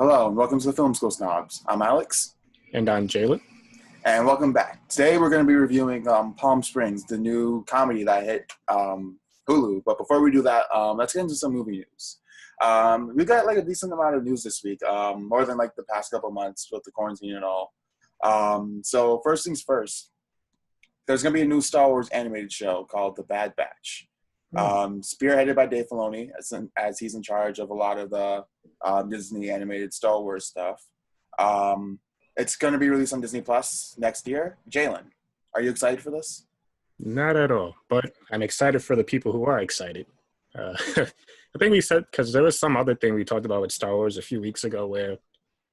Hello, and welcome to the Film School Snobs. I'm Alex. And I'm Jalen. And welcome back. Today we're going to be reviewing Palm Springs, the new comedy that hit Hulu. But before we do that, let's get into some movie news. We got like a decent amount of news this week, more than like the past couple months with the quarantine and all. So first things first, there's going to be a new Star Wars animated show called The Bad Batch. Spearheaded by Dave Filoni, as he's in charge of a lot of the Disney animated Star Wars stuff. It's going to be released on Disney Plus next year. Jalen, are you excited for this? Not at all, but I'm excited for the people who are excited. I think we said, because there was some other thing we talked about with Star Wars a few weeks ago where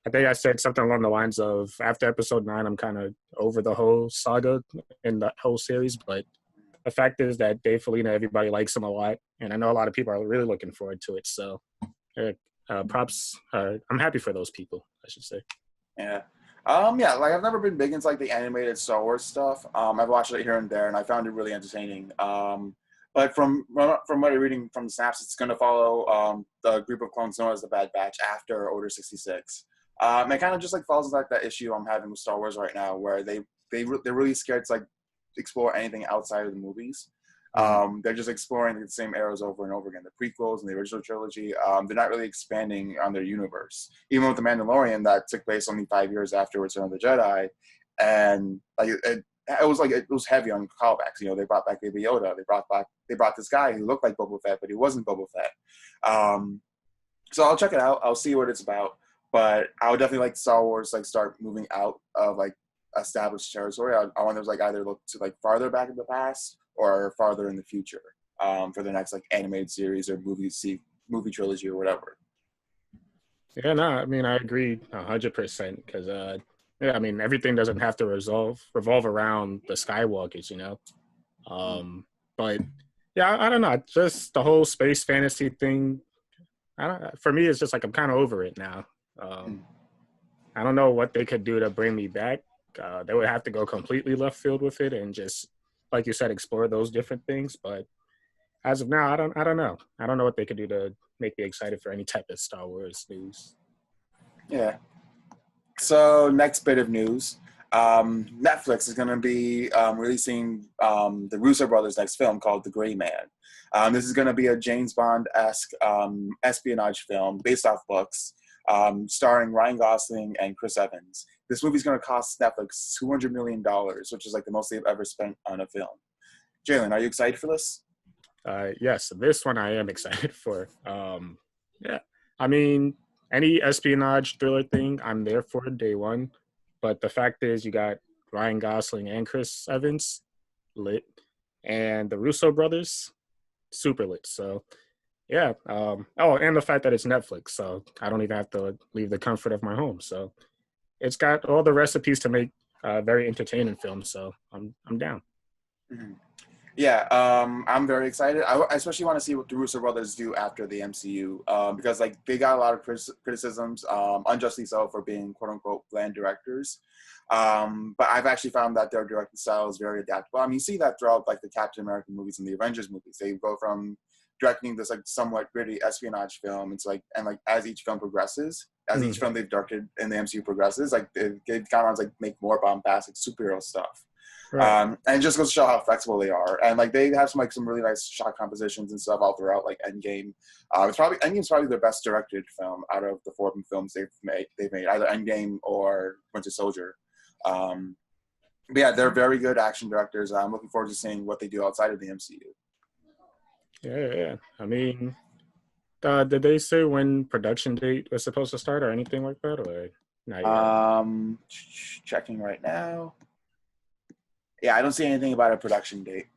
I think I said something along the lines of, after episode 9, I'm kind of over the whole saga and the whole series, but the fact is that Dave Filoni, everybody likes him a lot, and I know a lot of people are really looking forward to it. So, props. I'm happy for those people, I should say. Yeah. Like I've never been big into like the animated Star Wars stuff. I've watched it here and there, and I found it really entertaining. But from what I'm reading from the snaps, it's going to follow the group of clones known as the Bad Batch after Order 66. It kind of just like follows like that issue I'm having with Star Wars right now, where they're really scared to like explore anything outside of the movies. They're just exploring the same eras over and over again, the prequels and the original trilogy. They're not really expanding on their universe, even with the Mandalorian that took place only 5 years after Return of the Jedi, and like it was heavy on callbacks. You know, they brought back Baby Yoda, they brought this guy who looked like Boba Fett, but he wasn't Boba Fett. So I'll check it out. I'll see what it's about, but I would definitely like Star Wars like start moving out of like established territory. I want them to like either look to like farther back in the past or farther in the future for the next like animated series or movie trilogy or whatever. Yeah, no, I mean, I agree 100% because, I mean, everything doesn't have to revolve around the Skywalkers, you know? But, yeah, I don't know. Just the whole space fantasy thing, for me, it's just like I'm kind of over it now. I don't know what they could do to bring me back. They would have to go completely left field with it and just, like you said, explore those different things. But as of now, I don't know. I don't know what they could do to make me excited for any type of Star Wars news. Yeah. So next bit of news, Netflix is going to be releasing the Russo brothers' next film called The Gray Man. This is going to be a James Bond-esque espionage film based off books, starring Ryan Gosling and Chris Evans. This movie's going to cost Netflix $200 million, which is like the most they've ever spent on a film. Jalen, are you excited for this? Yes, this one I am excited for. Yeah, I mean, any espionage thriller thing, I'm there for day one. But the fact is, you got Ryan Gosling and Chris Evans, lit, and the Russo brothers, super lit. So, yeah. And the fact that it's Netflix, so I don't even have to leave the comfort of my home. So, it's got all the recipes to make a very entertaining film. So, I'm down. Mm-hmm. Yeah, I'm very excited. I especially want to see what the Russo brothers do after the MCU, because like they got a lot of criticisms, unjustly so, for being quote unquote bland directors. But I've actually found that their directing style is very adaptable. I mean, you see that throughout like the Captain America movies and the Avengers movies. They go from directing this like somewhat gritty espionage film. It's like, and like as each film progresses, as each film they've directed in the MCU progresses, like they've gone on to like make more bombastic superhero stuff. Right. And it just goes to show how flexible they are, and like they have some really nice shot compositions and stuff all throughout. Like Endgame, Endgame's probably their best directed film out of the 4 films they've made either Endgame or Winter Soldier. But yeah, they're very good action directors. I'm looking forward to seeing what they do outside of the MCU. Yeah. I mean, did they say when production date was supposed to start or anything like that, or not yet? Checking right now. Yeah, I don't see anything about a production date.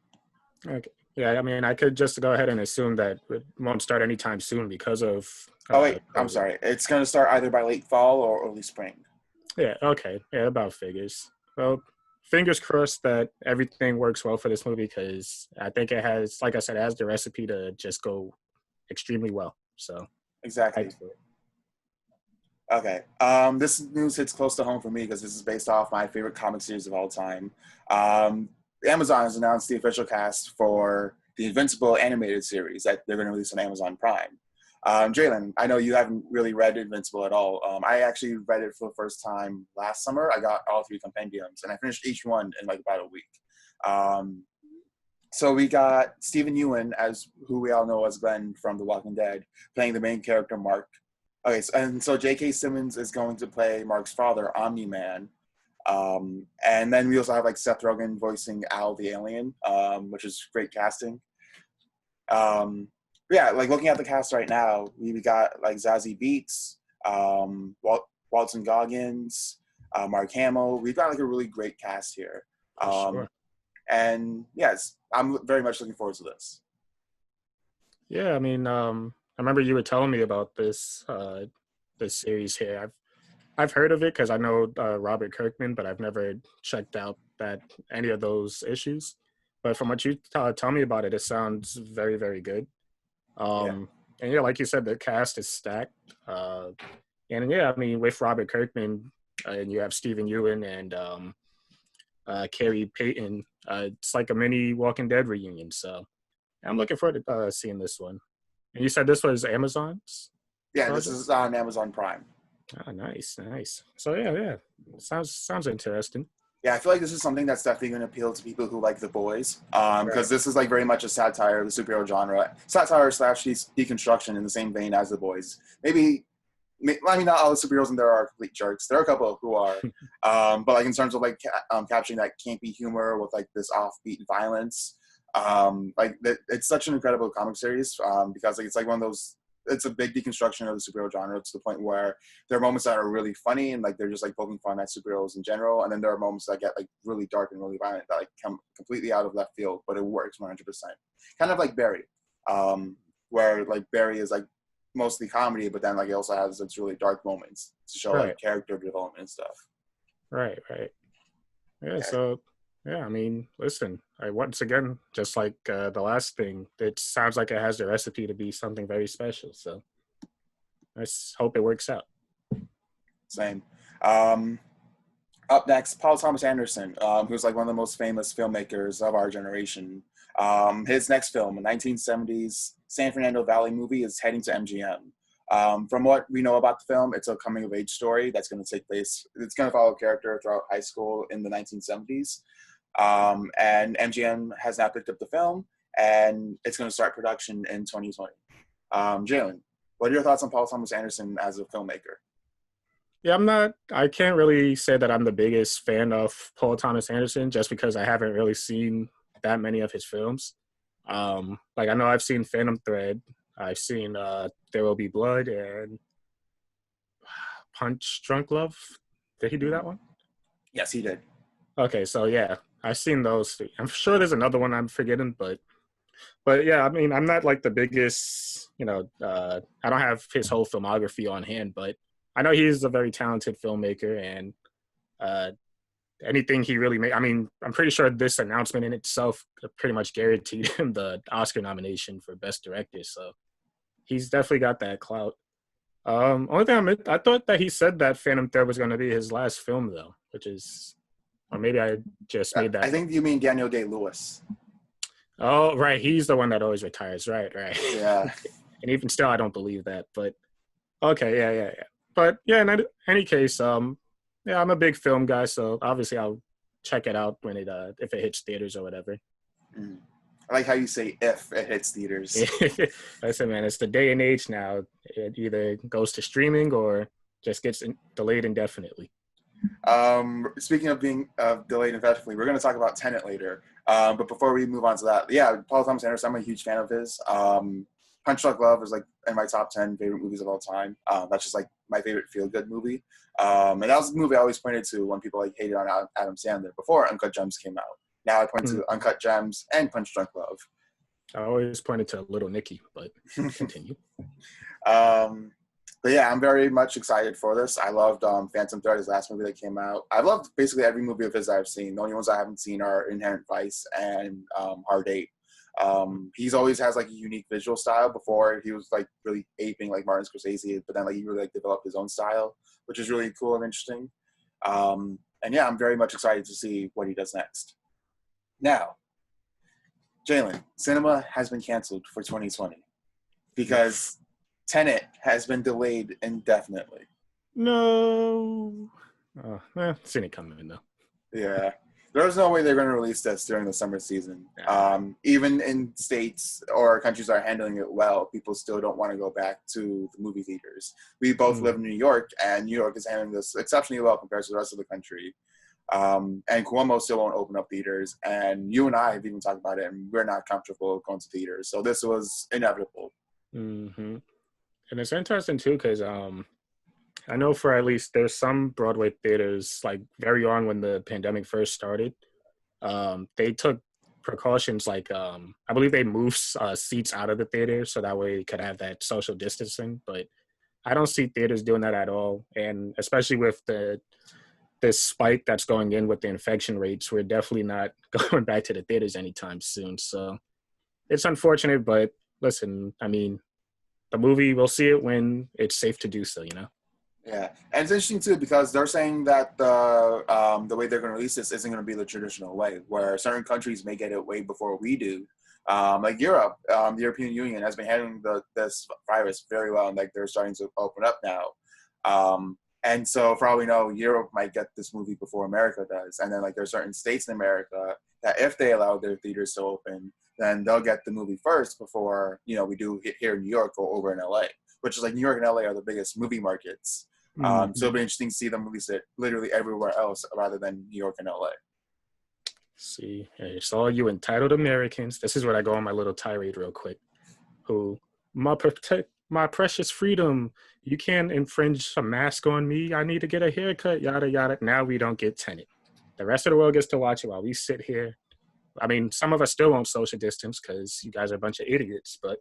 Okay. Yeah, I mean, I could just go ahead and assume that it won't start anytime soon because of... oh, wait, I'm sorry. It's going to start either by late fall or early spring. Yeah, okay. Yeah, about figures. Well, fingers crossed that everything works well for this movie because I think it has, like I said, it has the recipe to just go extremely well. So exactly. Okay. This news hits close to home for me because this is based off my favorite comic series of all time. Amazon has announced the official cast for the Invincible animated series that they're going to release on Amazon Prime. Jalen, I know you haven't really read Invincible at all. I actually read it for the first time last summer. I got all three compendiums, and I finished each one in like about a week. Um, so we got Stephen Ewan as who we all know as Glenn from The Walking Dead, playing the main character Mark. Okay, so J.K. Simmons is going to play Mark's father, Omni Man. And then we also have like Seth Rogen voicing Al the alien, which is great casting. Um, yeah, like looking at the cast right now, we got like Zazie Beetz, Walton Goggins, Mark Hamill. We've got like a really great cast here. For sure. And yes, I'm very much looking forward to this. Yeah, I mean, I remember you were telling me about this series here. I've heard of it because I know Robert Kirkman, but I've never checked out that any of those issues. But from what you tell me about it, it sounds very, very good. Yeah. And yeah, like you said, the cast is stacked. And yeah, I mean, with Robert Kirkman, and you have Stephen Ewan and Carrie Payton, it's like a mini Walking Dead reunion. So I'm looking forward to seeing this one. And you said this was Amazon's Yeah, this project? is on Amazon Prime. Oh, nice, nice. So yeah. Sounds interesting. Yeah, I feel like this is something that's definitely going to appeal to people who like The Boys, Right. because this is like very much a satire of the superhero genre, satire slash deconstruction in the same vein as The Boys. Maybe, I mean, not all the superheroes in there are complete jerks. There are a couple who are, but like in terms of like capturing that campy humor with like this offbeat violence, it's such an incredible comic series because like it's like one of those. It's a big deconstruction of the superhero genre to the point where there are moments that are really funny and like they're just like poking fun at superheroes in general, and then there are moments that get like really dark and really violent that like come completely out of left field, but it works 100%. Kind of like Barry, where like Barry is like mostly comedy, but then like it also has its really dark moments to show like Right. character development and stuff. Right. Yeah. Yeah. So yeah, I mean, listen. I once again, just like the last thing, it sounds like it has the recipe to be something very special. So let's hope it works out. Same. Up next, Paul Thomas Anderson, who's like one of the most famous filmmakers of our generation. His next film, a 1970s San Fernando Valley movie, is heading to MGM. From what we know about the film, it's a coming of age story that's going to take place. It's going to follow a character throughout high school in the 1970s. And MGM has now picked up the film, and it's going to start production in 2020. Jalen, what are your thoughts on Paul Thomas Anderson as a filmmaker? Yeah, I'm not. I can't really say that I'm the biggest fan of Paul Thomas Anderson, just because I haven't really seen that many of his films. Like I know I've seen Phantom Thread, I've seen There Will Be Blood, and Punch Drunk Love. Did he do that one? Yes, he did. Okay, so yeah, I've seen those three. I'm sure there's another one I'm forgetting, but yeah, I mean, I'm not like the biggest, I don't have his whole filmography on hand, but I know he's a very talented filmmaker, and uh, anything he really made. I mean, I'm pretty sure this announcement in itself pretty much guaranteed him the Oscar nomination for Best Director. So he's definitely got that clout. Only thing I thought that he said that Phantom Thread was going to be his last film, though, which is, or maybe I just made I that. think you mean Daniel Day-Lewis. Oh, right, he's the one that always retires. Right. Yeah. And even still, I don't believe that. But okay, yeah. But yeah, in any case, yeah, I'm a big film guy, so obviously I'll check it out when it if it hits theaters or whatever. Mm. I like how you say if it hits theaters. Listen, man, it's the day and age now. It either goes to streaming or just gets delayed indefinitely. Speaking of being delayed indefinitely, we're going to talk about Tenet later. But before we move on to that, yeah, Paul Thomas Anderson, I'm a huge fan of his. Punch Drunk Love is like in my top 10 favorite movies of all time. That's just like my favorite feel-good movie. And that was the movie I always pointed to when people like hated on Adam Sandler before Uncut Gems came out. Now I point to Uncut Gems and Punch Drunk Love. I always pointed to Little Nicky, but continue. But yeah, I'm very much excited for this. I loved Phantom Thread, his last movie that came out. I've loved basically every movie of his I've seen. The only ones I haven't seen are Inherent Vice and Hard Eight. He's always has like a unique visual style. Before he was like really aping like Martin Scorsese, but then like he really like developed his own style, which is really cool and interesting. And yeah, I'm very much excited to see what he does next. Now, Jalen, cinema has been canceled for 2020 because Tenet has been delayed indefinitely. No. Oh, seen it coming though. Yeah. There's no way they're going to release this during the summer season. Nah. Even in states or countries that are handling it well, people still don't want to go back to the movie theaters. We both live Mm. in New York, and New York is handling this exceptionally well compared to the rest of the country. And Cuomo still won't open up theaters. And you and I have even talked about it, and we're not comfortable going to theaters. So this was inevitable. Hmm. And it's interesting too because I know for at least there's some Broadway theaters like very on when the pandemic first started. They took precautions like I believe they moved seats out of the theater so that way you could have that social distancing. But I don't see theaters doing that at all, and especially with the this spike that's going in with the infection rates, we're definitely not going back to the theaters anytime soon. So it's unfortunate, but listen, I mean, the movie we'll see it when it's safe to do so. You know. Yeah, and it's interesting too because they're saying that the way they're going to release this isn't going to be the traditional way, where certain countries may get it way before we do. Like Europe, the European Union has been handling this virus very well, and like they're starting to open up now. And so, for all we know, Europe might get this movie before America does, and then like there's certain states in America that if they allow their theaters to open, then they'll get the movie first before we do here in New York or over in LA, which is like New York and LA are the biggest movie markets. So it'll Mm-hmm. be interesting to see them release it literally everywhere else rather than New York and LA. See, hey, it's all you entitled Americans. This is what I go on my little tirade real quick. Who my protect my precious freedom. You can't infringe a mask on me. I need to get a haircut. Yada yada. Now we don't get Tenet. The rest of the world gets to watch it while we sit here. I mean, some of us still won't social distance because you guys are a bunch of idiots. But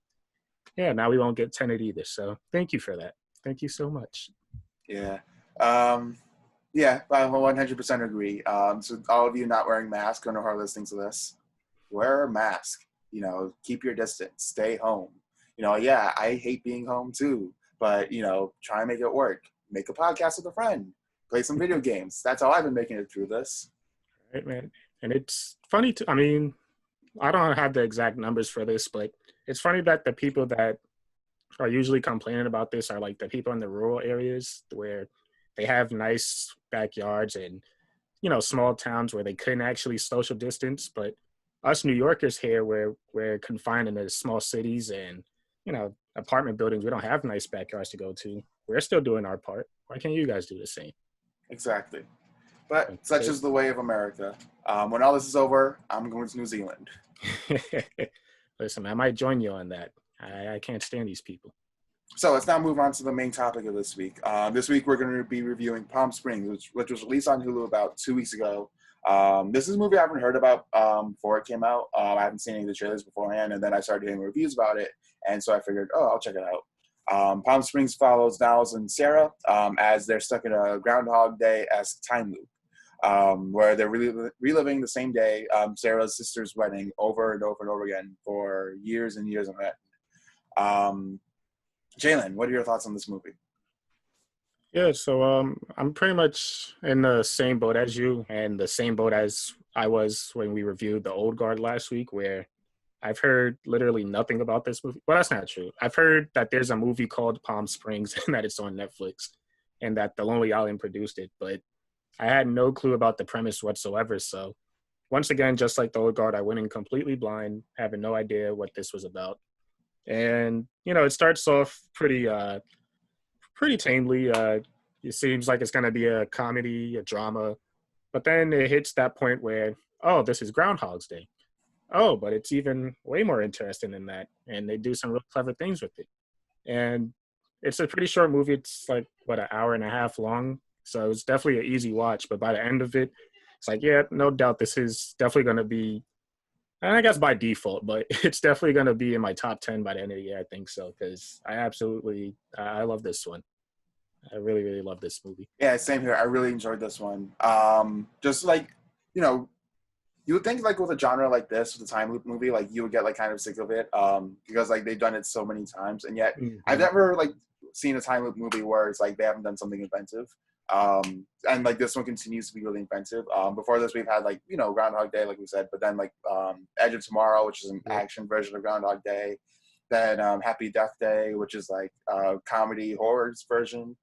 yeah, now we won't get Tenet either. So thank you for that. Thank you so much. Yeah. Um, yeah, I 100% agree. So all of you not wearing masks, or are listening to this, wear a mask. Keep your distance. Stay home. Yeah, I hate being home too, but try and make it work. Make a podcast with a friend. Play some video games. That's how I've been making it through this. Right, man. And it's funny to. I mean, I don't have the exact numbers for this, but it's funny that the people that are usually complaining about this are like the people in the rural areas where they have nice backyards and small towns where they couldn't actually social distance. But us New Yorkers here, where we're confined in the small cities and apartment buildings, we don't have nice backyards to go to. We're still doing our part. Why can't you guys do the same? Exactly. But such is the way of America. When all this is over, I'm going to New Zealand. Listen, I might join you on that. I can't stand these people. So let's now move on to the main topic of this week. This week we're going to be reviewing Palm Springs, which was released on Hulu about 2 weeks ago. This is a movie I haven't heard about before it came out. I haven't seen any of the trailers beforehand, and then I started hearing reviews about it, and so I figured, I'll check it out. Palm Springs follows Niles and Sarah as they're stuck in a Groundhog Day-esque time loop, where they're reliving the same day, Sarah's sister's wedding, over and over and over again for years and years on end. Jalen, what are your thoughts on this movie? Yeah, so I'm pretty much in the same boat as you, and the same boat as I was when we reviewed The Old Guard last week, where I've heard literally nothing about this movie. Well, that's not true. I've heard that there's a movie called Palm Springs and that it's on Netflix, and that The Lonely Island produced it, but I had no clue about the premise whatsoever. So once again, just like The Old Guard, I went in completely blind, having no idea what this was about. And it starts off pretty tamely. It seems like it's going to be a comedy, a drama, but then it hits that point where, oh, this is Groundhog's Day. Oh, but it's even way more interesting than that, and they do some real clever things with it. And it's a pretty short movie. It's like what, an hour and a half long, so it's definitely an easy watch. But by the end of it, it's like, yeah, no doubt this is definitely going to be, and I guess by default, but it's definitely going to be in my top 10 by the end of the year. I think so because I love this one. I really, really love this movie. Yeah, same here. I really enjoyed this one. Just like, you know, you would think like with a genre like this, with a time loop movie, like you would get like kind of sick of it, because like they've done it so many times, and yet I've Mm-hmm. never like seen a time loop movie where it's like they haven't done something inventive. And like this one continues to be really inventive. Before this, we've had like Groundhog Day, like we said, but then like Edge of Tomorrow, which is an Yep. action version of Groundhog Day. then Happy Death Day, which is like a comedy horrors version.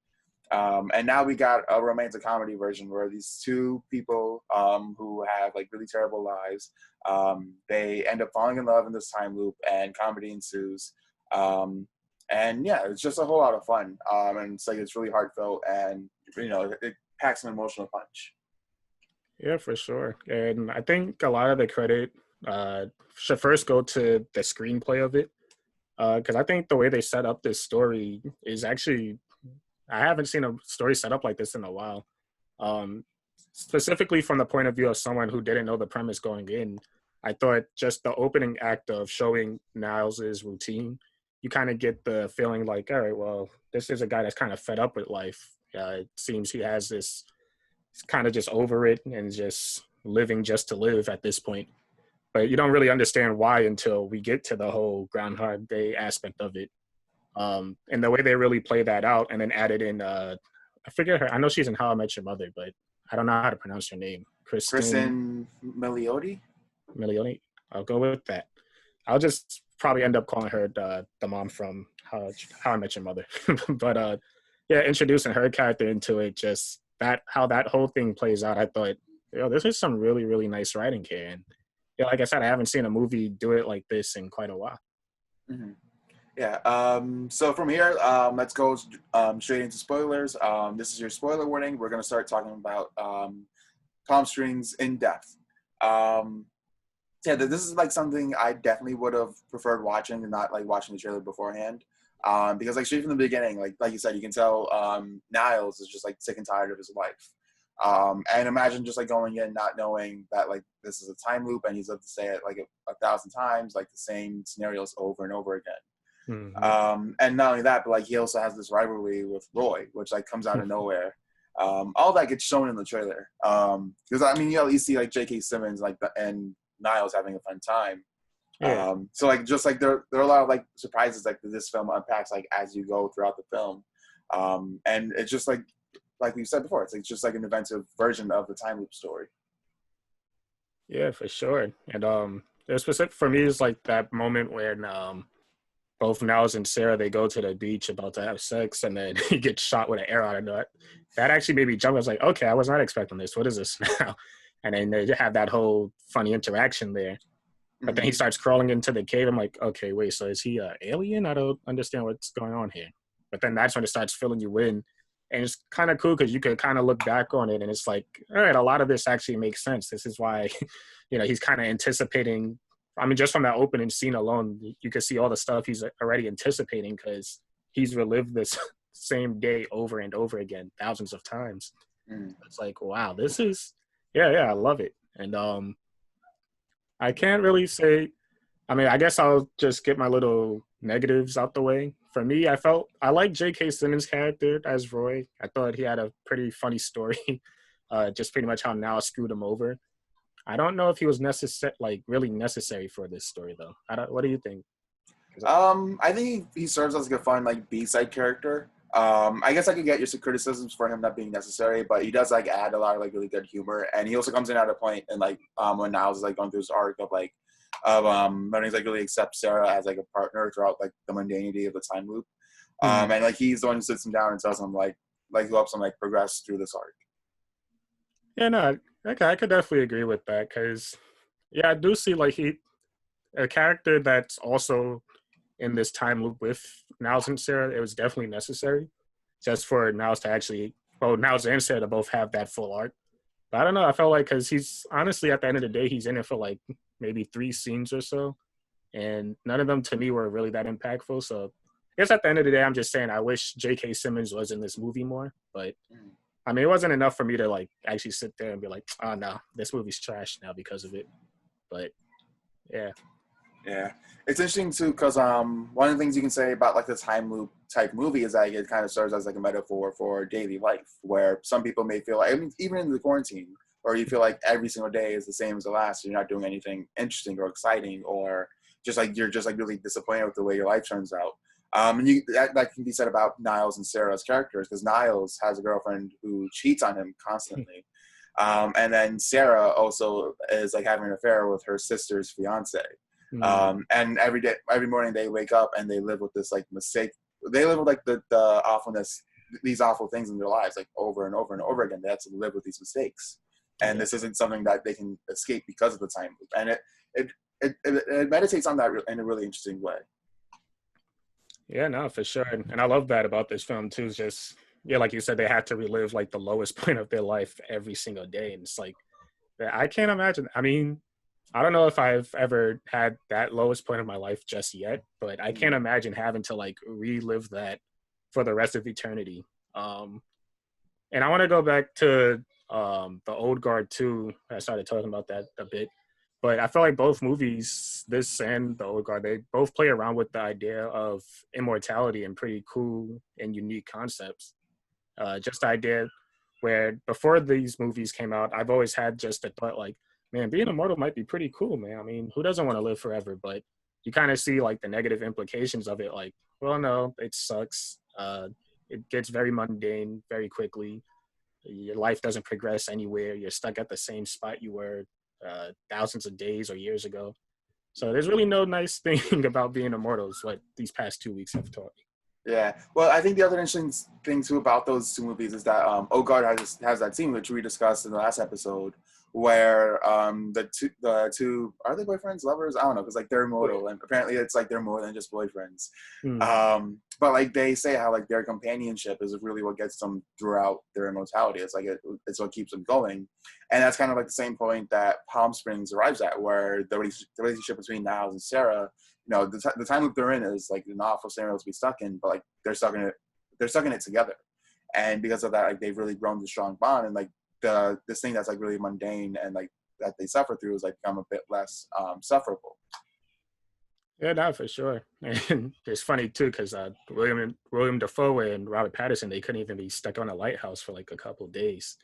And now we got a romantic comedy version where these two people who have like really terrible lives, they end up falling in love in this time loop, and comedy ensues. And yeah, it's just a whole lot of fun. And it's like it's really heartfelt, and it packs an emotional punch. Yeah, for sure. And I think a lot of the credit should first go to the screenplay of it. Because I think the way they set up this story is actually, I haven't seen a story set up like this in a while. Um, Specifically from the point of view of someone who didn't know the premise going in, I thought just the opening act of showing Niles's routine, you kind of get the feeling like, all right, well, this is a guy that's kind of fed up with life. It seems he has this, he's kind of just over it and just living just to live at this point. But you don't really understand why until we get to the whole Groundhog Day aspect of it. And the way they really play that out and then added in, I forget her. I know she's in How I Met Your Mother, but I don't know how to pronounce her name. Kristen Kristen Milioti. Milioni. I'll go with that. I'll just probably end up calling her the mom from How I Met Your Mother. But yeah, introducing her character into it, just that how that whole thing plays out. I thought, this is some really really nice writing here, and like I said, I haven't seen a movie do it like this in quite a while. Mm-hmm. Yeah. So from here, let's go straight into spoilers. This is your spoiler warning. We're going to start talking about Palm Springs in depth. Yeah, this is like something I definitely would have preferred watching and not like watching the trailer beforehand. Because like straight from the beginning, like you said, you can tell Niles is just like sick and tired of his life. And imagine just like going in not knowing that like this is a time loop and he's lived to say it like a thousand times, like the same scenarios over and over again. And not only that, but like he also has this rivalry with Roy, which like comes out of nowhere. All that gets shown in the trailer. Because I mean, you see like J.K. Simmons and Niles having a fun time. Yeah. So like just like there are a lot of like surprises like this film unpacks like as you go throughout the film. And it's just like we said before, it's like just like an inventive version of the time loop story. Yeah, for sure. And there's specific for me is like that moment when both Niles and Sarah, they go to the beach about to have sex, and then he gets shot with an arrow out of that. That actually made me jump. I was like, okay, I was not expecting this. What is this now? And then they have that whole funny interaction there. But then he starts crawling into the cave. I'm like, okay, wait, so is he an alien? I don't understand what's going on here. But then that's when it starts filling you in. And it's kind of cool because you can kind of look back on it and it's like, all right, a lot of this actually makes sense. This is why, he's kind of anticipating. I mean, just from that opening scene alone, you can see all the stuff he's already anticipating because he's relived this same day over and over again, thousands of times. It's like, wow, this is, yeah, I love it. And I can't really say, I mean, I guess I'll just get my little negatives out the way. For me, I like J.K. Simmons' character as Roy. I thought he had a pretty funny story, just pretty much how Now screwed him over. I don't know if he was really necessary for this story, though. What do you think? I think he serves as like a fun like B-side character. I guess I could get your criticisms for him not being necessary, but he does like add a lot of like really good humor, and he also comes in at a point and like when Niles is like going through his arc of when he's like really accepts Sarah as like a partner throughout like the mundanity of the time loop, and like he's the one who sits him down and tells him like who helps him like progress through this arc. Yeah, no, okay, I could definitely agree with that because, yeah, I do see like a character that's also in this time loop with Niles and Sarah. It was definitely necessary just for Niles to Niles and Sarah to both have that full arc. But I don't know. I felt like because he's honestly at the end of the day, he's in it for like maybe 3 scenes or so, and none of them to me were really that impactful. So I guess at the end of the day, I'm just saying I wish J.K. Simmons was in this movie more, but. I mean, it wasn't enough for me to like actually sit there and be like, oh no, this movie's trash now because of it. But yeah. Yeah, it's interesting too because one of the things you can say about like the time loop type movie is that it kind of serves as like a metaphor for daily life, where some people may feel like, I mean, even in the quarantine, or you feel like every single day is the same as the last, so you're not doing anything interesting or exciting, or just like you're just like really disappointed with the way your life turns out. And that can be said about Niles and Sarah's characters, because Niles has a girlfriend who cheats on him constantly. And then Sarah also is like having an affair with her sister's fiance. Mm, And every morning they wake up and they live with this like mistake. They live with like the awfulness, these awful things in their lives, like over and over and over again. They have to live with these mistakes, and yeah. this isn't something that they can escape because of the time loop. And it meditates on that in a really interesting way. Yeah, no, for sure. And I love that about this film too. Is just yeah, like you said, they had to relive like the lowest point of their life every single day. And it's like I can't imagine. I mean, I don't know if I've ever had that lowest point of my life just yet, but I can't imagine having to like relive that for the rest of eternity. Um, and I want to go back to the Old Guard too. I started talking about that a bit, but I feel like both movies, this and the Old Guard, they both play around with the idea of immortality and pretty cool and unique concepts. Just the idea where before these movies came out, I've always had just a thought like, man, being immortal might be pretty cool, man. I mean, who doesn't want to live forever? But you kind of see like the negative implications of it. Like, well, no, it sucks. It gets very mundane very quickly. Your life doesn't progress anywhere. You're stuck at the same spot you were thousands of days or years ago. So there's really no nice thing about being immortal. Is what these past 2 weeks have taught me. Yeah. Well, I think the other interesting thing too about those two movies is that Ogard has that scene which we discussed in the last episode where the two are they boyfriends, lovers? I don't know, because like they're immortal and apparently it's like they're more than just boyfriends. Hmm. But like they say how like their companionship is really what gets them throughout their immortality. It's like it's what keeps them going, and that's kind of like the same point that Palm Springs arrives at, where the relationship between Niles and Sarah, the time loop they're in is like an awful scenario to be stuck in, but like they're stuck in it together, and because of that, like they've really grown the strong bond, and like this thing that's like really mundane and like that they suffer through is like become a bit less sufferable. Yeah, no, for sure. And it's funny too because William Dafoe and Robert Pattinson they couldn't even be stuck on a lighthouse for like a couple of days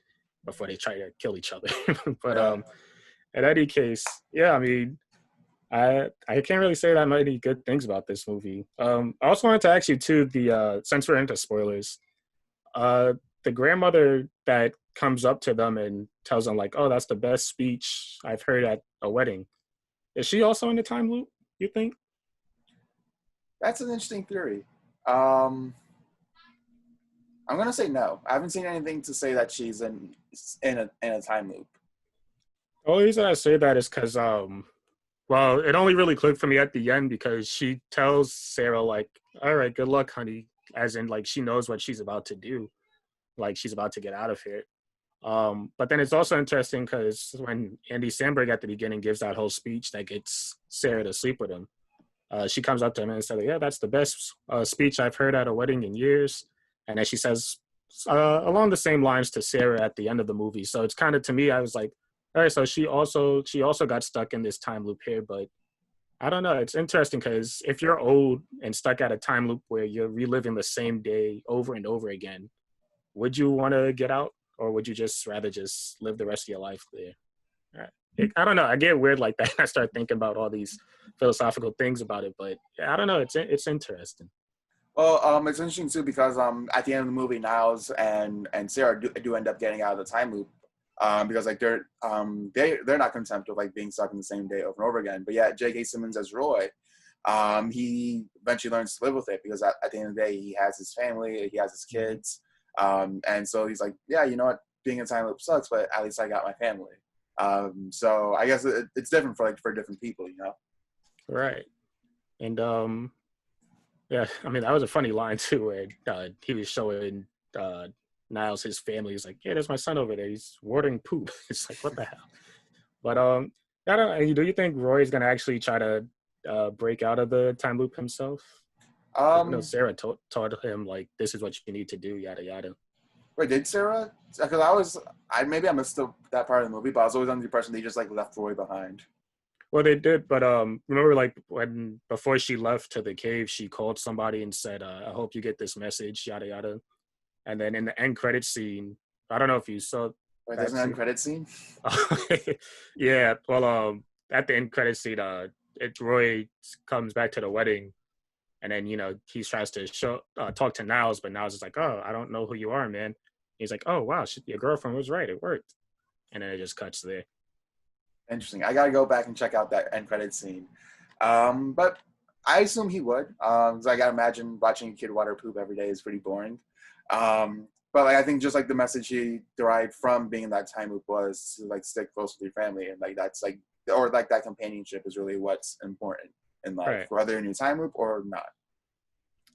before they try to kill each other. But Yeah. in any case, yeah, I mean, I can't really say that many good things about this movie. I also wanted to ask you too the since we're into spoilers, uh, the grandmother that comes up to them and tells them like, "Oh, that's the best speech I've heard at a wedding." Is she also in the time loop? You think? That's an interesting theory. Um, I'm gonna say no. I haven't seen anything to say that she's in a time loop. The only reason I say that is because well, it only really clicked for me at the end because she tells Sarah like, "All right, good luck, honey," as in like she knows what she's about to do, like she's about to get out of here. But then it's also interesting because when Andy Samberg at the beginning gives that whole speech that gets Sarah to sleep with him, she comes up to him and says, "Yeah, that's the best speech I've heard at a wedding in years." And then she says along the same lines to Sarah at the end of the movie. So it's kind of to me, I was like, all right, so she also got stuck in this time loop here, but I don't know. It's interesting because if you're old and stuck at a time loop where you're reliving the same day over and over again, would you want to get out, or would you just rather just live the rest of your life there? I don't know. I get weird like that. I start thinking about all these philosophical things about it, but yeah, I don't know. It's interesting. Well, it's interesting too because at the end of the movie, Niles and Sarah do end up getting out of the time loop, because like they're not content with like being stuck in the same day over and over again. But yeah, J.K. Simmons as Roy, he eventually learns to live with it because at the end of the day, he has his family, he has his kids, and so he's like, yeah, you know what, being in a time loop sucks, but at least I got my family. So I guess it's different for different people, you know. Right. And yeah, I mean that was a funny line too, where he was showing uh, Niles his family. He's like, "Yeah, there's my son over there. He's watering poop." It's like, what the hell? But I don't. Do you think Roy's gonna actually try to break out of the time loop himself? Because I know Um, Sarah taught him like this is what you need to do, yada yada. Wait, did Sarah? Because I maybe I missed that part of the movie, but I was always under the impression they just like left Roy behind. Well, they did, but remember, like when before she left to the cave, she called somebody and said, "I hope you get this message," yada yada. And then in the end credit scene, I don't know if you saw Wait, there's that an end scene. credit scene. Yeah, well, at the end credit scene, Roy comes back to the wedding, and then he tries to talk to Niles, but Niles is like, "Oh, I don't know who you are, man." He's like, "Oh wow, your girlfriend was right. It worked." And then it just cuts there. Interesting. I gotta go back and check out that end credit scene. But I assume he would. 'Cause I gotta imagine watching a kid water poop every day is pretty boring. But like I think just like the message he derived from being in that time loop was to like stick close with your family, and like that's like or like that companionship is really what's important in life, Right. whether in your time loop or not.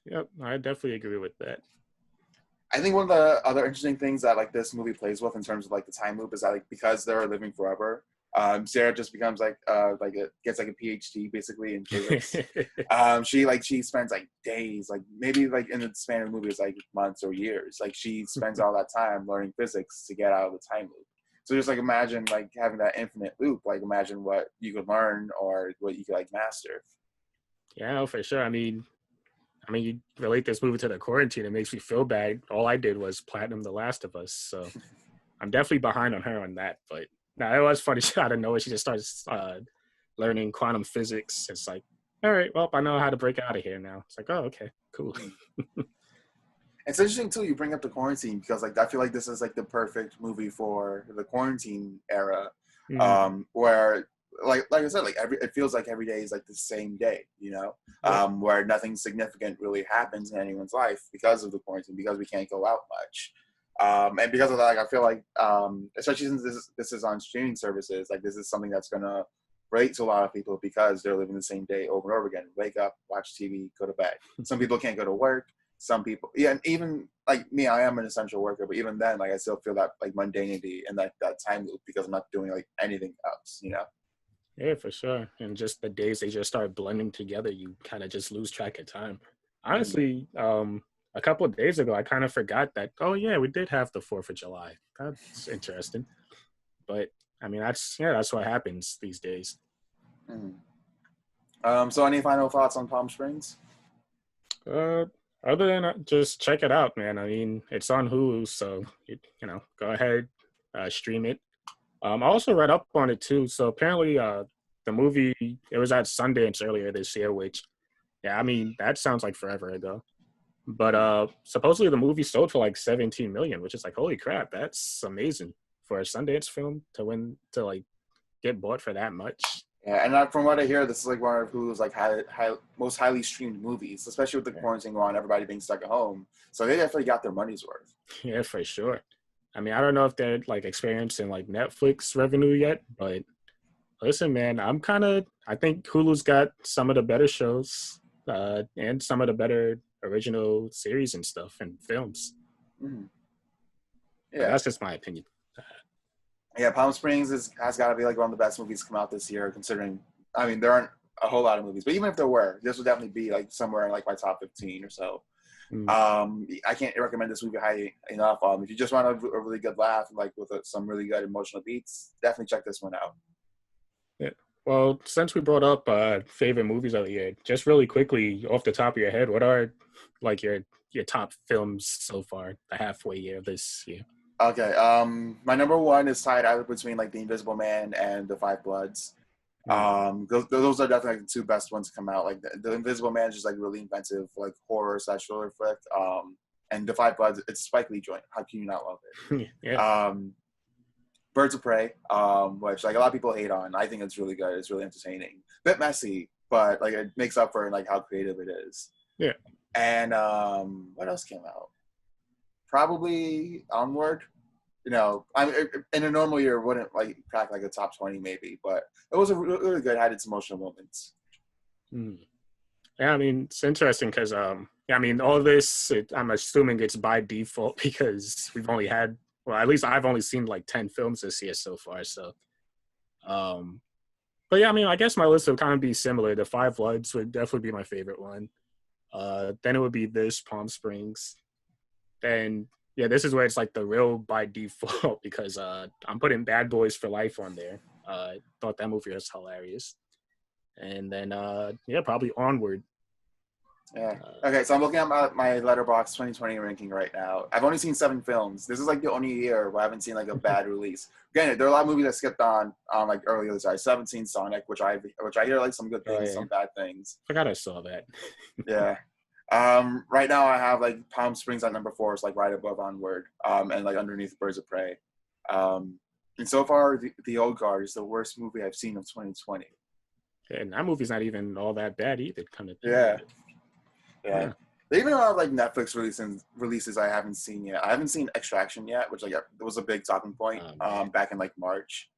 Yep. I definitely agree with that. I think one of the other interesting things that like this movie plays with in terms of like the time loop is that like because they're living forever, Sarah just becomes like a gets like a PhD basically in physics. She spends like days, like maybe like in the span of the movie is like months or years. Like she spends all that time learning physics to get out of the time loop. So just like imagine like having that infinite loop. Like imagine what you could learn or what you could like master. Yeah, no, for sure. I mean, you relate this movie to the quarantine. It makes me feel bad. All I did was platinum The Last of Us, so I'm definitely behind on her on that. But no, it was funny. Out of nowhere, she just starts learning quantum physics. It's like, all right, well, I know how to break out of here now. It's like, oh, okay, cool. It's interesting too. You bring up the quarantine because like I feel like this is like the perfect movie for the quarantine era, Mm, where like I said, like it feels like every day is like the same day, you know, yep. where nothing significant really happens in anyone's life because of the quarantine, because we can't go out much, and because of that, like, I feel like especially since this is on streaming services, like this is something that's gonna relate to a lot of people because they're living the same day over and over again. Wake up, watch TV, go to bed. Some people can't go to work, some people, yeah, and even like me, I am an essential worker, but even then, like I still feel that like mundanity and that time loop because I'm not doing like anything else, you know. Yeah, for sure. And just the days they just start blending together, you kind of just lose track of time. Mm. Honestly, a couple of days ago, I kind of forgot that. Oh yeah, we did have the Fourth of July. That's interesting. But I mean, that's what happens these days. Mm. So any final thoughts on Palm Springs? Uh, Other than just check it out, man. I mean, it's on Hulu, so go ahead, stream it. I also read up on it too. So apparently, the movie it was at Sundance earlier this year, which yeah, I mean that sounds like forever ago. But supposedly the movie sold for like 17 million, which is like holy crap, that's amazing for a Sundance film to win to like get bought for that much. Yeah, and from what I hear, this is like one of Hulu's like most highly streamed movies, especially with the Yeah, quarantine going on, everybody being stuck at home. So they definitely got their money's worth. yeah, for sure. I mean, I don't know if they're like experiencing like Netflix revenue yet, but listen, man, I think Hulu's got some of the better shows and some of the better original series and stuff and films. Mm. But Yeah, that's just my opinion. yeah. Palm Springs has got to be like one of the best movies to come out this year, considering. I mean, there aren't a whole lot of movies, but even if there were, this would definitely be like somewhere in like my top 15 or so. Mm, I can't recommend this movie highly enough. If you just want a really good laugh, like with some really good emotional beats, definitely check this one out. yeah. Well, since we brought up favorite movies of the year, just really quickly off the top of your head, what are like your top films so far, the halfway year this year? Okay. My number one is tied either between like The Invisible Man and The Five Bloods. Mm, Those are definitely like, the two best ones to come out. Like the Invisible Man is just like really inventive, like horror slash thriller flick. And The Five Bloods, it's Spike Lee joint. How can you not love it? yeah, Birds of Prey, which like a lot of people hate on. I think it's really good. It's really entertaining. Bit messy, but like it makes up for like how creative it is. yeah. And what else came out? Probably Onward. You know, I mean, in a normal year, it wouldn't like crack like a top 20 maybe, but it was a really good. Had its emotional moments. Mm. Yeah, I mean it's interesting because yeah, I mean all this I'm assuming it's by default because we've only had well at least I've only seen like 10 films this year so far. So um, but yeah, I mean I guess my list would kind of be similar. The Five Bloods would definitely be my favorite one. Then it would be this Palm Springs. Then yeah, this is where it's like the real by default because I'm putting Bad Boys for Life on there. Thought that movie was hilarious. And then yeah, probably Onward. Yeah. Uh, Okay, so I'm looking at my Letterboxd 2020 ranking right now. I've only seen 7 films. This is like the only year where I haven't seen like a bad release. Again, there are a lot of movies that skipped on like earlier this year. 17 Sonic, which I hear like some good oh things, yeah, some bad things. forgot I saw that. Yeah. Right now I have like Palm Springs at number 4. It's like right above Onward. And like underneath Birds of Prey. Um, and so far, the Old Guard is the worst movie I've seen of 2020. And that movie's not even all that bad either, kind of think Yeah, about it. yeah. Yeah. They even have like Netflix releases I haven't seen yet. I haven't seen Extraction yet, which like was a big talking point Man. back in like March.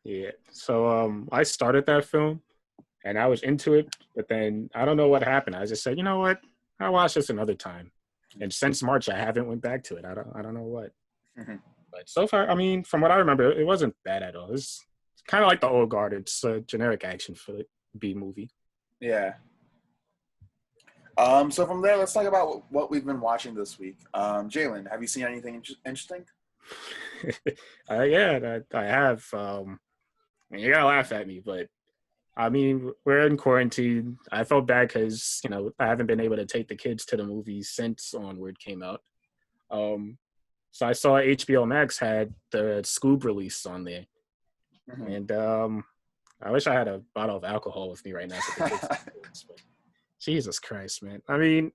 Yeah. So I started that film and I was into it, but then I don't know what happened. I just said, you know what? I'll watch this another time. And since March I haven't went back to it. I don't know what. Mhm. But so far, I mean, from what I remember, it wasn't bad at all. It's kind of like the old guard. It's a generic action for the B movie. Yeah. So from there, let's talk about what we've been watching this week. Jalen, have you seen anything interesting? Yeah, I have. You gotta laugh at me, but I mean, we're in quarantine. I felt bad because I haven't been able to take the kids to the movies since Onward came out. Um, so I saw HBO Max had the Scoob release on there, Mhm. and I wish I had a bottle of alcohol with me right now so the kids could do this. But Jesus Christ, man! I mean,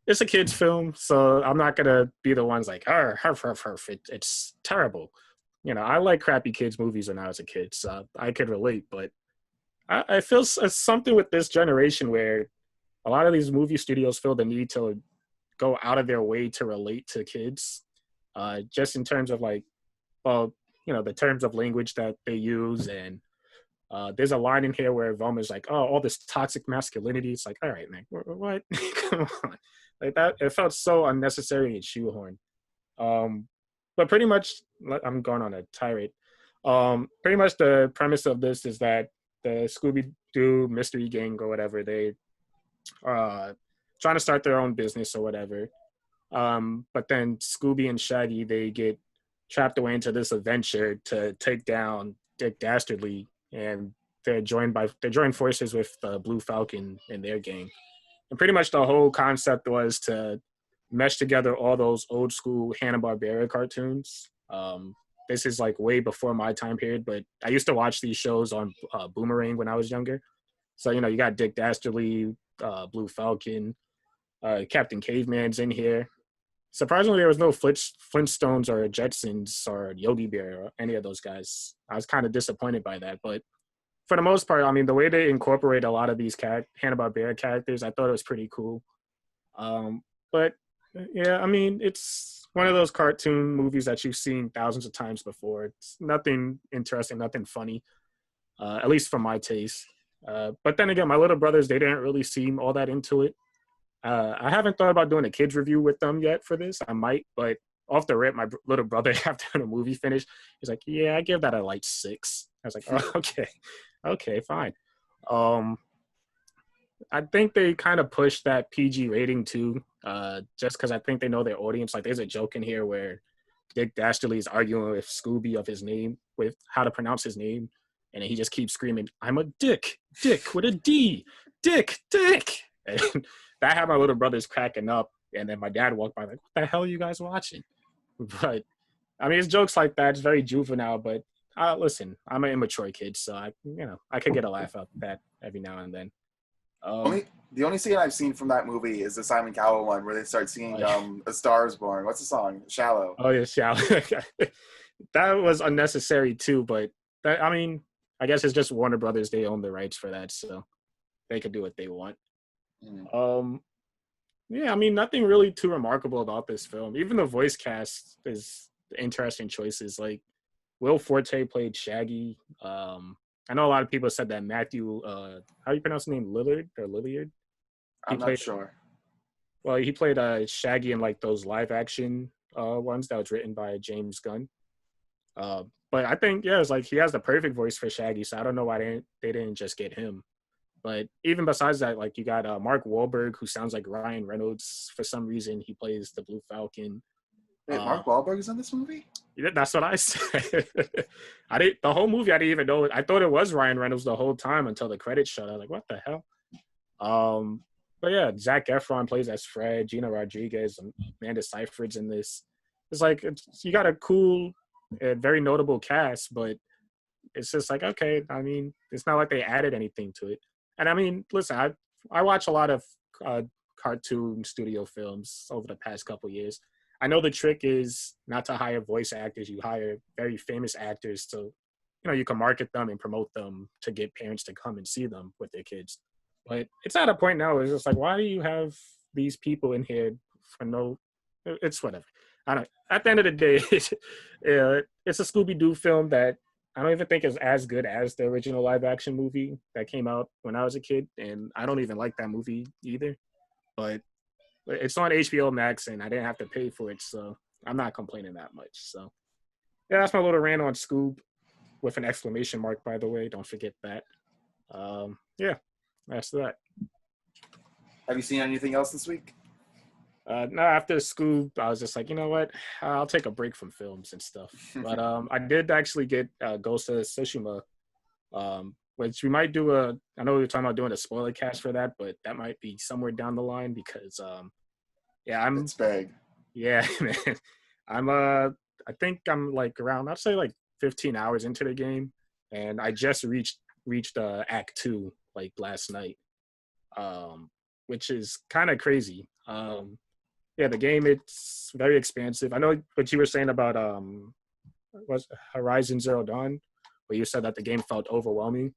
it's a kids' film, so I'm not gonna be the ones like, harf. It's terrible. I like crappy kids' movies when I was a kid, so I could relate. But I feel something with this generation where a lot of these movie studios feel the need to go out of their way to relate to kids, just in terms of like, well, the terms of language that they use. And there's a line in here where Velma's like, "Oh, all this toxic masculinity." It's like, all right, man, what? Come on, like that. It felt so unnecessary and shoehorned. Um, but pretty much, I'm going on a tirade. Pretty much the premise of this is that the Scooby Doo mystery gang or whatever, they uh trying to start their own business or whatever. But then Scooby and Shaggy, they get trapped away into this adventure to take down Dick Dastardly, and they join forces with Blue Falcon and their gang. And pretty much the whole concept was to mesh together all those old school Hanna-Barbera cartoons. This is like way before my time period, but I used to watch these shows on Boomerang when I was younger. So, you got Dick Dastardly, Blue Falcon, Captain Caveman's in here. Surprisingly, there was no Flintstones or Jetsons or Yogi Bear or any of those guys. I was kind of disappointed by that, but for the most part, I mean, the way they incorporate a lot of these Hanna-Barbera characters, I thought it was pretty cool. But yeah, I mean, it's one of those cartoon movies that you've seen thousands of times before. It's nothing interesting, nothing funny, at least for my taste. But then again, my little brothers, they didn't really seem all that into it. I haven't thought about doing a kids review with them yet for this. I might, but off the rip, my little brother, after the movie finished, he's like, "Yeah, I give that a like 6." I was like, "Oh, okay, fine." Um, I think they kind of pushed that PG rating too, just because I think they know their audience. Like, there's a joke in here where Dick Dastardly is arguing with Scooby of his name, with how to pronounce his name, and then he just keeps screaming, "I'm a Dick with a D, Dick." And that had my little brothers cracking up, and then my dad walked by like, "What the hell are you guys watching?" But I mean, it's jokes like that. It's very juvenile, but listen, I'm an immature kid, so I could get a laugh out of that every now and then. Um, The only scene I've seen from that movie is the Simon Cowell one where they start singing like, "A Star Is Born." What's the song? "Shallow." oh yeah, that was unnecessary too, but I mean, I guess it's just Warner Brothers. They own the rights for that, so they could do what they want. Mm. Um, yeah, I mean, nothing really too remarkable about this film. Even the voice cast is interesting choices. Like Will Forte played Shaggy. I know a lot of people said that Matthew, how do you pronounce the name, Lillard or Lilliard? He I'm not played sure. he played Shaggy in like those live action ones that was written by James Gunn. But I think it's like he has the perfect voice for Shaggy, so I don't know why they didn't just get him. But even besides that, like you got Mark Wahlberg, who sounds like Ryan Reynolds for some reason. He plays the Blue Falcon. Wait, Uh, Mark Wahlberg is in this movie? that's what I said. I didn't the whole movie. I didn't even know it. I thought it was Ryan Reynolds the whole time until the credits showed. I was like, what the hell? Um, but yeah, Zach Efron plays as Fred. Gina Rodriguez, and Amanda Seyfried's in this. It's like you got a cool, very notable cast, but it's just like, okay. I mean, it's not like they added anything to it. And I mean, listen, I watch a lot of uh, cartoon studio films over the past couple years. I know the trick is not to hire voice actors. You hire very famous actors to you can market them and promote them to get parents to come and see them with their kids. But it's at a point now where it's just like, why do you have these people in here for no? It's whatever. I don't. At the end of the day, it's a Scooby Doo film that I don't even think is as good as the original live action movie that came out when I was a kid, and I don't even like that movie either. But it's on HBO Max, and I didn't have to pay for it, so I'm not complaining that much. So yeah, that's my little rant on Scoob with an exclamation mark, by the way. Don't forget that. Yeah, that's that. Have you seen anything else this week? No, after Scoob, I was just like, you know what? I'll take a break from films and stuff. But I did actually get Ghost of Tsushima, which we might do a. I know we were talking about doing a spoiler cast for that, but that might be somewhere down the line because, yeah, It's big. yeah, man, I'm I think I'm like around, I'd say like 15 hours into the game, and I just reached Act Two like last night, which is kind of crazy. Yeah, the game, it's very expansive. I know what you were saying about was Horizon Zero Dawn, where you said that the game felt overwhelming.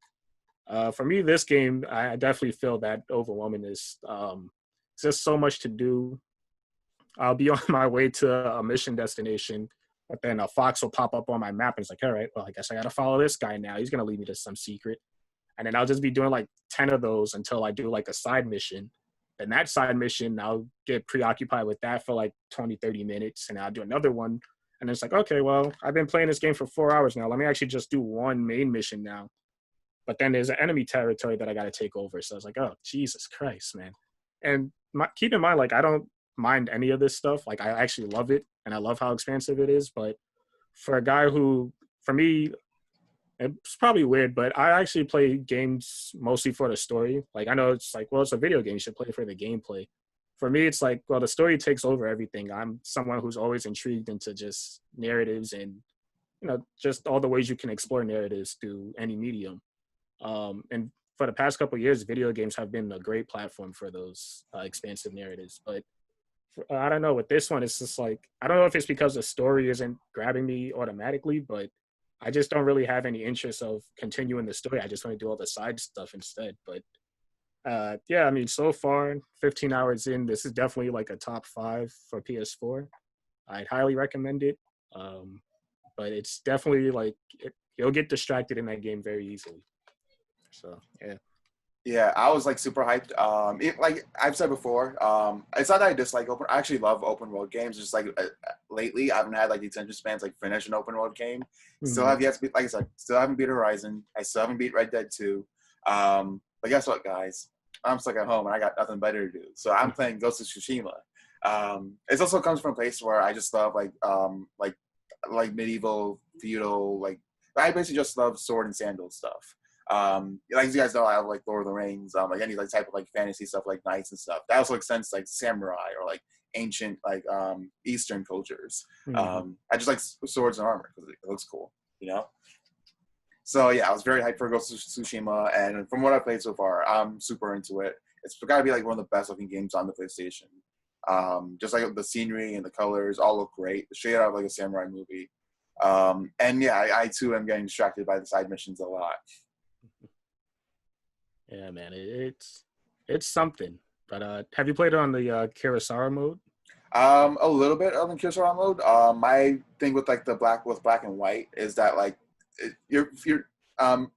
For me, this game, I definitely feel that overwhelmingness. It's just so much to do. I'll be on my way to a mission destination, but then a fox will pop up on my map and it's like, all right, well, I guess I got to follow this guy now. He's going to lead me to some secret. And then I'll just be doing like 10 of those until I do like a side mission. Then that side mission, I'll get preoccupied with that for like 20, 30 minutes. And I'll do another one. And it's like, okay, well, I've been playing this game for 4 hours now. Let me actually just do one main mission now. But then there's an enemy territory that I got to take over. So I was like, oh, Jesus Christ, man. And keep in mind, like, I don't mind any of this stuff. Like, I actually love it. And I love how expansive it is. But for a guy who, for me, it's probably weird, but I actually play games mostly for the story. Like, I know it's like, well, it's a video game. You should play for the gameplay. For me, it's like, well, the story takes over everything. I'm someone who's always intrigued into just narratives and, just all the ways you can explore narratives through any medium. And for the past couple of years, video games have been a great platform for those expansive narratives. But I don't know, with this one, it's just like, I don't know if it's because the story isn't grabbing me automatically, but I just don't really have any interest of continuing the story. I just want to do all the side stuff instead. But yeah, I mean, so far, 15 hours in, this is definitely like a top 5 for PS4. I'd highly recommend it. But it's definitely like, you'll get distracted in that game very easily. So, yeah. Yeah, I was like super hyped. Like I've said before, it's not that I dislike open. I actually love open world games. Just like lately, I haven't had like the attention spans like finish an open world game. Still Mhm. have yet to beat. Like I said, still haven't beat Horizon. I still haven't beat Red Dead 2. But guess what, guys? I'm stuck at home and I got nothing better to do. So I'm playing Ghost of Tsushima. It also comes from a place where I just love like medieval feudal like. I basically just love sword and sandal stuff. Like you guys know, I have like Lord of the Rings, like any like type of like fantasy stuff, like knights and stuff. That also extends to, like samurai or like ancient like Eastern cultures. Mhm. I just like swords and armor because it looks cool, you know. So yeah, I was very hyped for Ghost of Tsushima, and from what I've played so far, I'm super into it. It's got to be like one of the best looking games on the PlayStation. Just like the scenery and the colors all look great, straight out of like a samurai movie. And yeah, I too am getting distracted by the side missions a lot. Yeah, man, it's something. But have you played it on the Kurosawa mode? A little bit of the Kurosawa mode. My thing with like the black and white is that like you're and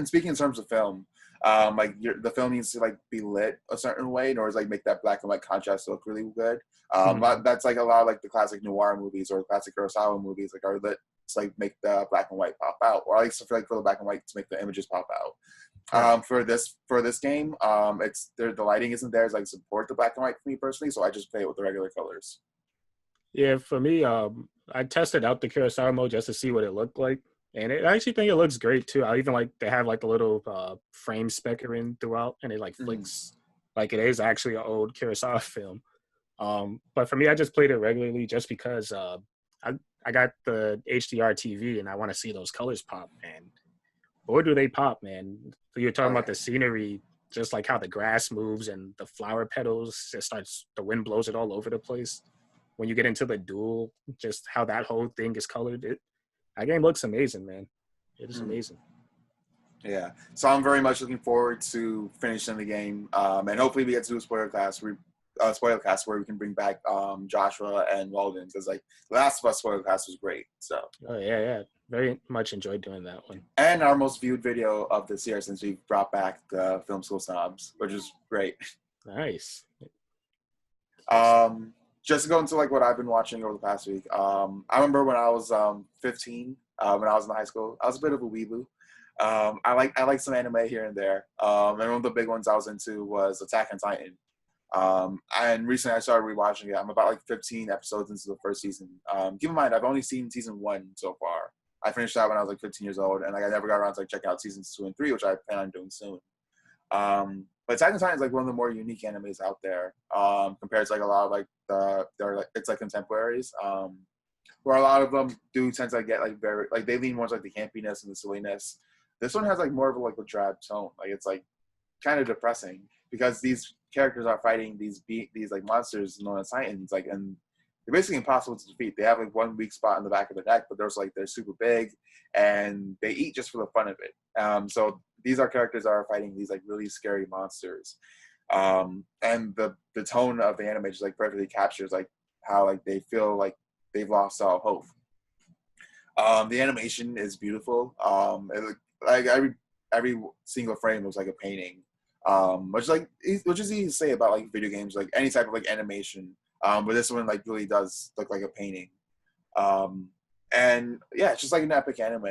speaking in terms of film, like the film needs to like be lit a certain way in order to like make that black and white contrast look really good. Mhm. That's like a lot of like the classic noir movies or classic Kurosawa movies like are lit to like make the black and white pop out, or I like to feel like for the black and white to make the images pop out. Right. For this game, it's the lighting isn't there to like support the black and white for me personally, so I just play it with the regular colors. Yeah, for me, I tested out the Kurosawa mode just to see what it looked like, and I actually think it looks great too. I even like they have like a little frame speckering throughout, and it like Mm. flicks like it is actually an old Kurosawa film. But for me, I just played it regularly just because I I got the HDR TV and I want to see those colors pop, and boy, do they pop, man. So you're Oh talking about yeah. the scenery, just like how the grass moves and the flower petals, it starts, the wind blows it all over the place. When you get into the duel, just how that whole thing is colored, that game looks amazing, man. It is amazing. Yeah, so I'm very much looking forward to finishing the game, and hopefully we get to do a spoiler cast where we can bring back Joshua and Walden, because like the Last of Us spoiler cast was great. So, Oh yeah, yeah. Very much enjoyed doing that one. and our most viewed video of this year since we brought back the film school snobs, which is great. Nice. Just to go into like what I've been watching over the past week. I remember when I was 15, when I was in high school, I was a bit of a weeboo. I like some anime here and there. And one of the big ones I was into was Attack on Titan. And recently I started rewatching it. I'm about like 15 episodes into the first season. Keep in mind, I've only seen season 1 so far. I finished that when I was like 15 years old, and like I never got around to like check out seasons 2 and 3, which I plan on doing soon. But Attack on Titan is like one of the more unique animes out there, compared to like a lot of like it's like contemporaries, where a lot of them do tend to get like very like they lean more like the campiness and the silliness. This one has like more of a, like a drab tone. Like it's like kind of depressing because these characters are fighting these like monsters known as Titans, like, and they're basically impossible to defeat. They have like one weak spot in the back of the neck, but there's like they're super big and they eat just for the fun of it. So these are characters that are fighting these like really scary monsters. And the tone of the anime just like perfectly captures like how like they feel like they've lost all hope. The animation is beautiful. Like every single frame looks like a painting. Which is easy to say about like video games, like any type of like animation. But this one like really does look like a painting. And yeah, it's just like an epic anime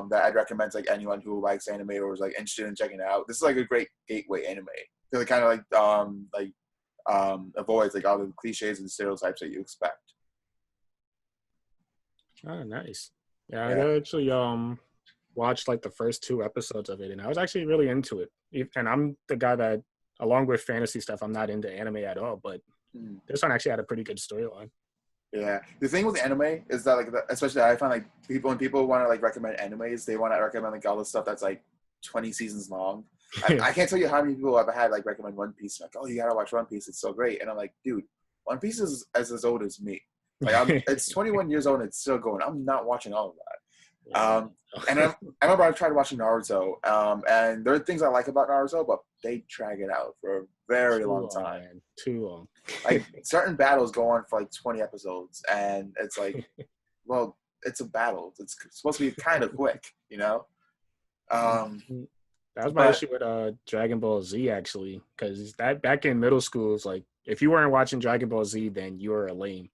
that I'd recommend to like anyone who likes anime or is like interested in checking it out. This is like a great gateway anime because it kind of avoids like all the cliches and stereotypes that you expect. Oh, nice. Yeah, Yeah. I actually watched like the first 2 episodes of it, and I was actually really into it. And I'm the guy that, along with fantasy stuff, I'm not into anime at all. But this one actually had a pretty good storyline. Yeah, the thing with anime is that like, especially I find like when people want to like recommend animes, they want to recommend like all the stuff that's like 20 seasons long. I can't tell you how many people I've had like recommend One Piece. Like, oh, you gotta watch One Piece; it's so great. And I'm like, dude, One Piece is as old as me. Like, it's 21 years old and it's still going. I'm not watching all of that. And I remember I tried watching Naruto, and there are things I like about Naruto, but they drag it out for a very long time. Man. Too long. Like certain battles go on for like 20 episodes, and it's like, well, it's a battle. It's supposed to be kind of quick, you know. That was my issue with Dragon Ball Z actually, because that back in middle school, it's like if you weren't watching Dragon Ball Z, then you were a lame.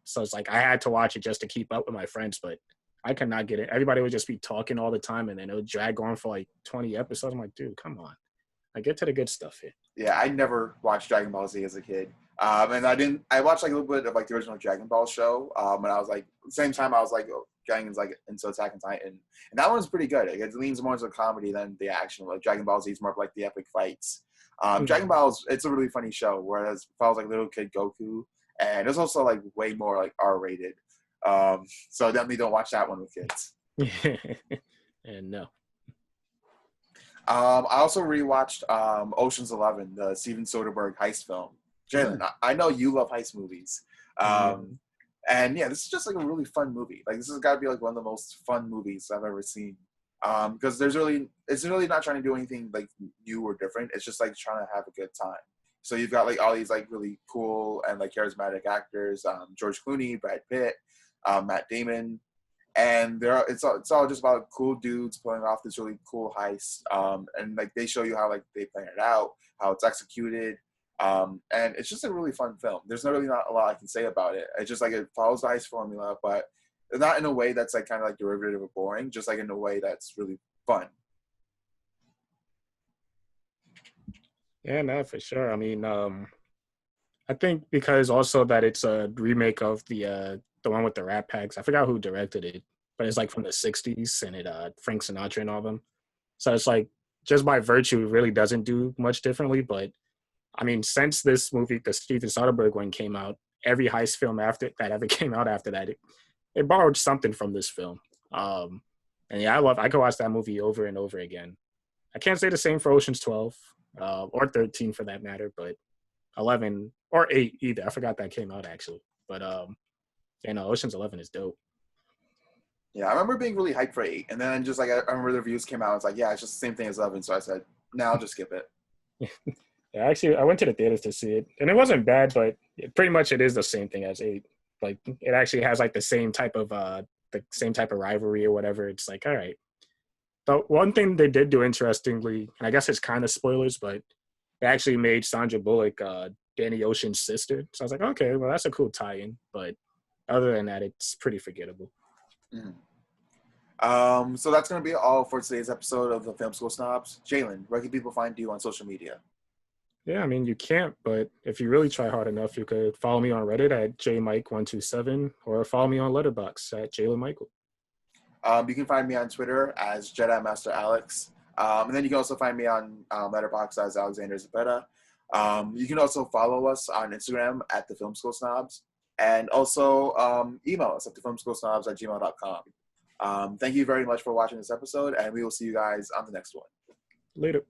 So it's like I had to watch it just to keep up with my friends, but I could not get it. Everybody would just be talking all the time, and then it would drag on for like 20 episodes. I'm like, dude, come on. I get to the good stuff here. Yeah, I never watched Dragon Ball Z as a kid. And I watched like a little bit of like the original Dragon Ball show. And I was like, at the same time, I was like getting into Attack on Titan. And that one's pretty good. It leans more into comedy than the action. Like Dragon Ball Z is more of like the epic fights. Dragon Ball, it's a really funny show, whereas it follows like little kid Goku. And it's also like way more like R-rated. So definitely don't watch that one with kids. And no. I also rewatched Ocean's 11, the Steven Soderbergh heist film. Jalen, I know you love heist movies. And yeah, this is just like a really fun movie. Like this has got to be like one of the most fun movies I've ever seen. Because it's really not trying to do anything like new or different. It's just like trying to have a good time. So you've got like all these like really cool and like charismatic actors, George Clooney, Brad Pitt, Matt Damon. And it's all just about cool dudes pulling off this really cool heist, and like they show you how like they plan it out, how it's executed, and it's just a really fun film. There's not a lot I can say about it. It's just like it follows the heist formula, but not in a way that's like kind of like derivative or boring, just like in a way that's really fun. Yeah, no, for sure. I mean, I think because also that it's a remake of the one with the Rat Packs. I forgot who directed it, but it's like from the 60s and it Frank Sinatra and all of them. So it's like just by virtue, it really doesn't do much differently. But I mean, since this movie, the Steven Soderbergh one came out, every heist film after that ever came out after that, it borrowed something from this film. And yeah, I could watch that movie over and over again. I can't say the same for Ocean's 12 or 13 for that matter, but 11 or 8 either. I forgot that came out actually. But Ocean's 11 is dope. Yeah, I remember being really hyped for 8, and then just like I remember the reviews came out. It's like, yeah, it's just the same thing as 11. So I said, now I'll just skip it. Yeah, actually, I went to the theaters to see it, and it wasn't bad, but pretty much it is the same thing as 8. Like, it actually has like the same type of rivalry or whatever. It's like, all right. But one thing they did do interestingly, and I guess it's kind of spoilers, but they actually made Sandra Bullock Danny Ocean's sister. So I was like, okay, well, that's a cool tie-in. But other than that, it's pretty forgettable. Mhm. So that's going to be all for today's episode of the Film School Snobs. Jalen, where can people find you on social media? Yeah, I mean, you can't, but if you really try hard enough, you could follow me on Reddit at jmike127 or follow me on Letterboxd at Jalen Michael. You can find me on Twitter as Jedi Master Alex. And then you can also find me on Letterboxd as Alexander Zabetta. You can also follow us on Instagram at the Film School Snobs. And also email us at thefilmschoolsnobs@gmail.com. Thank you very much for watching this episode, and we will see you guys on the next one. Later.